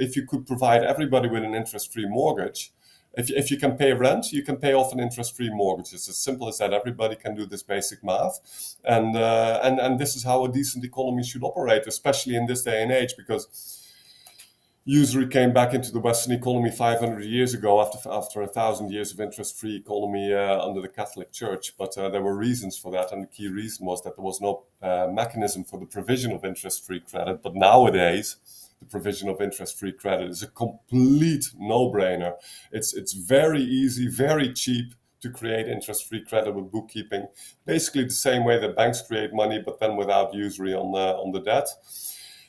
if you could provide everybody with an interest-free mortgage, if you can pay rent, you can pay off an interest-free mortgage. It's as simple as that. Everybody can do this basic math, and this is how a decent economy should operate, especially in this day and age, because usury came back into the Western economy 500 years ago after 1,000 years of interest-free economy under the Catholic Church. But there were reasons for that, and the key reason was that there was no mechanism for the provision of interest-free credit. But nowadays, the provision of interest-free credit is a complete no-brainer. It's very easy, very cheap to create interest-free credit with bookkeeping. Basically the same way that banks create money, but then without usury on the debt.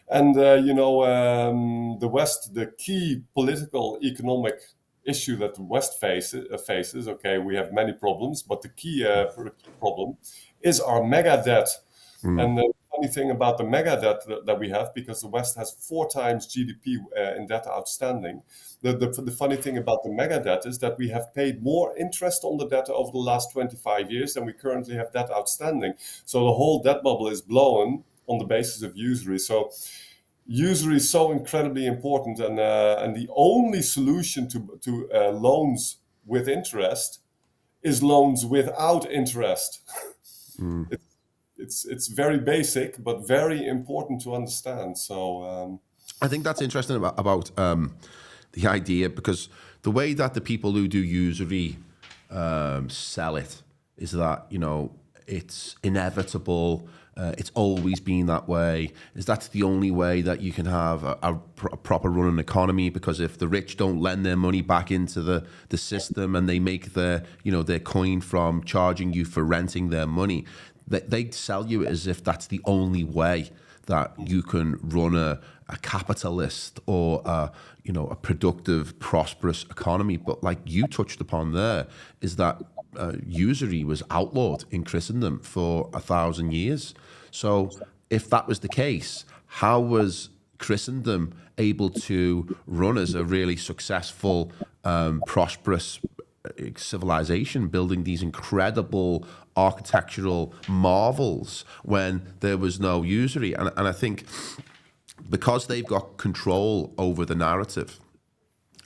And the West, the key political economic issue that the West faces. Okay, we have many problems, but the key problem is our mega debt. And the funny thing about the mega debt that we have, because the West has 4 times GDP in debt outstanding, the funny thing about the mega debt is that we have paid more interest on the debt over the last 25 years than we currently have debt outstanding. So the whole debt bubble is blown on the basis of usury. So usury is so incredibly important, and the only solution to loans with interest is loans without interest. It's very basic, but very important to understand. So I think that's interesting about the idea, because the way that the people who do usury sell it is that, it's inevitable. It's always been that way. That's the only way that you can have a proper running economy, because if the rich don't lend their money back into the system and they make their coin from charging you for renting their money, they sell you as if that's the only way that you can run a capitalist or a productive, prosperous economy. But like you touched upon there, is that usury was outlawed in Christendom for 1,000 years. So if that was the case, how was Christendom able to run as a really successful, prosperous civilization, building these incredible architectural marvels when there was no usury? And I think because they've got control over the narrative,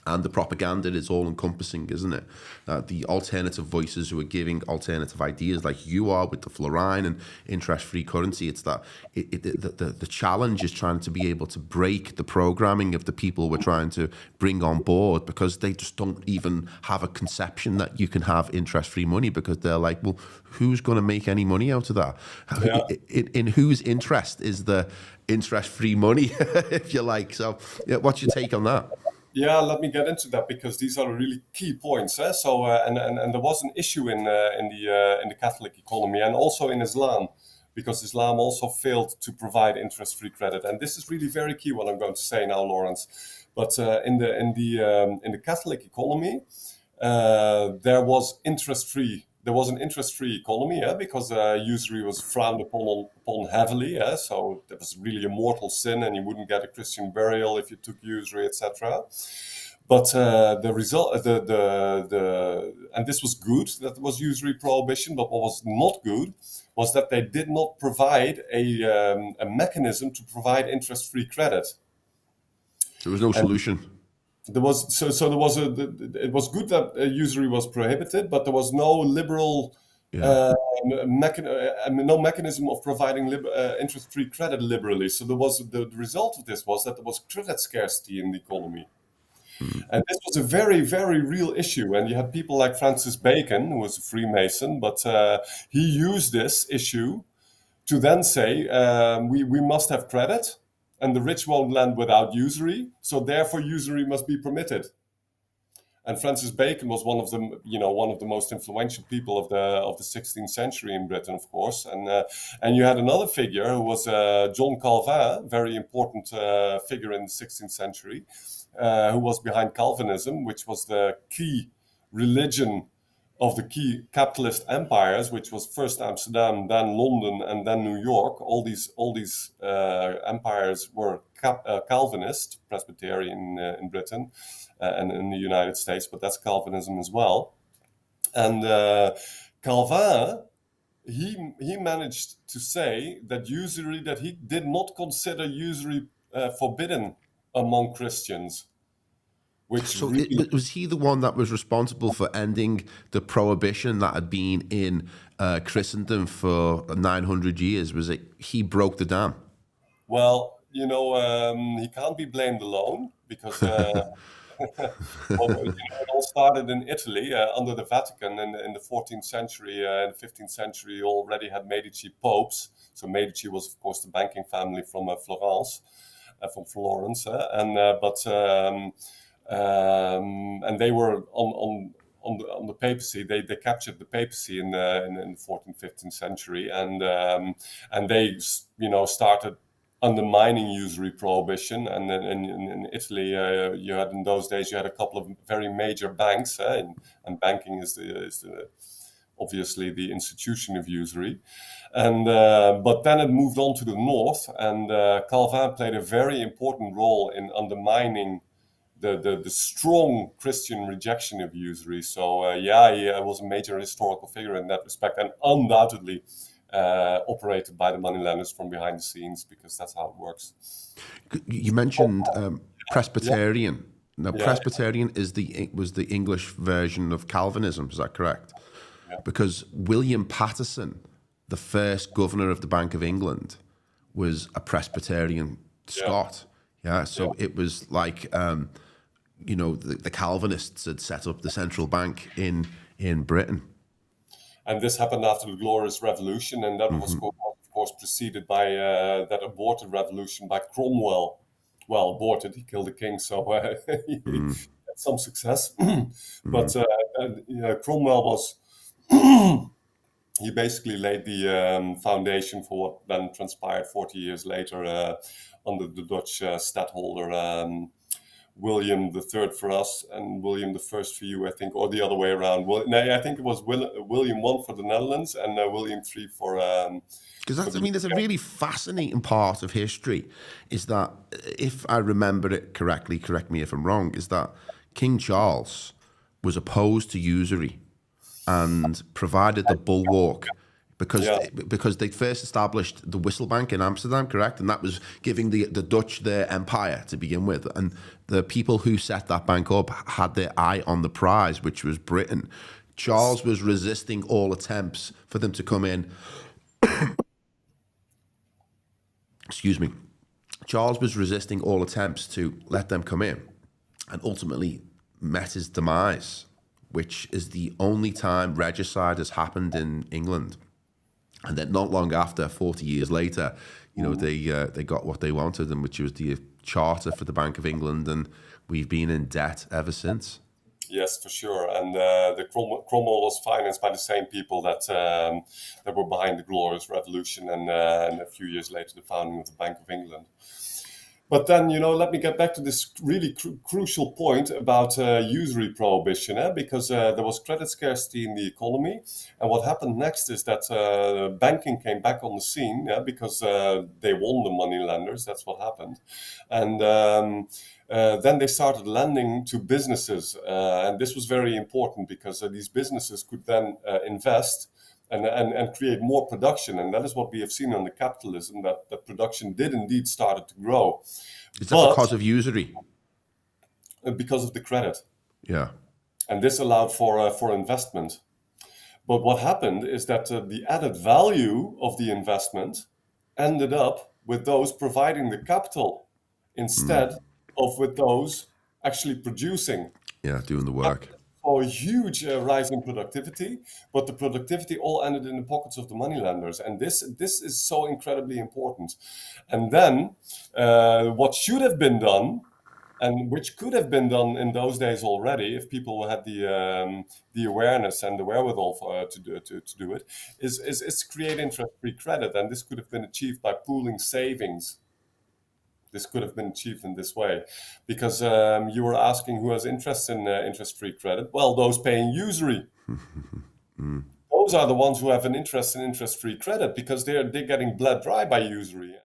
and the propaganda is all-encompassing, isn't it? The alternative voices who are giving alternative ideas, like you are with the Florin and interest-free currency, it's that the challenge is trying to be able to break the programming of the people we're trying to bring on board, because they just don't even have a conception that you can have interest-free money, because they're like, well, who's going to make any money out of that? Yeah. In whose interest is the interest-free money, if you like? So, yeah, what's your take on that? Yeah, let me get into that, because these are really key points. So, and there was an issue in the Catholic economy, and also in Islam, because Islam also failed to provide interest-free credit. And this is really very key, what I'm going to say now, Lawrence. But in the Catholic economy, there was interest-free. There was an interest-free economy, because usury was frowned upon heavily. So that was really a mortal sin, and you wouldn't get a Christian burial if you took usury, etc. But the result, and this was good that there was usury prohibition. But what was not good was that they did not provide a mechanism to provide interest-free credit. There was no solution. It was good that usury was prohibited, but there was no liberal no mechanism of providing interest-free credit liberally. So the result of this was that there was credit scarcity in the economy. And this was a very, very real issue. And you had people like Francis Bacon, who was a Freemason, but he used this issue to then say, we must have credit, and the rich won't lend without usury, so therefore usury must be permitted. And Francis Bacon was one of the most influential people of the 16th century in Britain, of course. And you had another figure who was John Calvin, very important figure in the 16th century, who was behind Calvinism, which was the key religion of the key capitalist empires, which was first Amsterdam, then London, and then New York. All these empires were Calvinist, Presbyterian in Britain and in the United States, but that's Calvinism as well. And Calvin, he managed to say that he did not consider usury forbidden among Christians, which So really, was he the one that was responsible for ending the prohibition that had been in Christendom for 900 years? Was it he broke the dam? well, he can't be blamed alone because well, it all started in Italy under the Vatican in the 14th century. In the 15th century, you already had Medici popes. So Medici was, of course, the banking family from Florence, and they were on the papacy. They captured the papacy in the 14th, 15th century, and they started undermining usury prohibition. And then in Italy, you had in those days you had a couple of very major banks, and banking is obviously the institution of usury. And but then it moved on to the north, and Calvin played a very important role in undermining the strong Christian rejection of usury. So he was a major historical figure in that respect, and undoubtedly operated by the moneylenders from behind the scenes, because that's how it works. You mentioned Presbyterian. Now, Yeah. Presbyterian was the English version of Calvinism. Is that correct? Yeah. Because William Paterson, the first governor of the Bank of England, was a Presbyterian Scot. Yeah, so it was like the Calvinists had set up the central bank in Britain. And this happened after the Glorious Revolution, and that was, of course, preceded by that aborted revolution by Cromwell. Well, aborted, he killed the king, so he had some success. But Cromwell was, he basically laid the foundation for what then transpired 40 years later under the Dutch stadtholder, William III for us and William I for you, I think, or the other way around. I think it was William I for the Netherlands and William III for. Because there's a really fascinating part of history, is that, if I remember it correctly, correct me if I'm wrong, is that King Charles was opposed to usury and provided the bulwark because they first established the Whistle Bank in Amsterdam, correct? And that was giving the Dutch their empire to begin with. And the people who set that bank up had their eye on the prize, which was Britain. Charles was resisting all attempts for them to come in. Excuse me. Charles was resisting all attempts to let them come in, and ultimately met his demise, which is the only time regicide has happened in England. And then not long after, 40 years later, they got what they wanted, and which was the charter for the Bank of England, and we've been in debt ever since. Yes, for sure. And the Cromwell was financed by the same people that were behind the Glorious Revolution, and a few years later, the founding of the Bank of England. But then, let me get back to this really crucial point about usury prohibition, because there was credit scarcity in the economy. And what happened next is that banking came back on the scene, because they won the money lenders. That's what happened. And then they started lending to businesses. And this was very important because these businesses could then invest and create more production. And that is what we have seen under capitalism, that production did indeed started to grow. Is that because of usury? Because of the credit. Yeah. And this allowed for investment. But what happened is that the added value of the investment ended up with those providing the capital instead of with those actually producing. Yeah, doing the work. A huge rise in productivity, but the productivity all ended in the pockets of the moneylenders, and this is so incredibly important. And then what should have been done, and which could have been done in those days already, if people had the awareness and the wherewithal to do it, is create interest-free credit, and this could have been achieved by pooling savings. This could have been achieved in this way, because you were asking who has interest in interest-free credit. Well, those paying usury. Those are the ones who have an interest in interest-free credit, because they're getting bled dry by usury.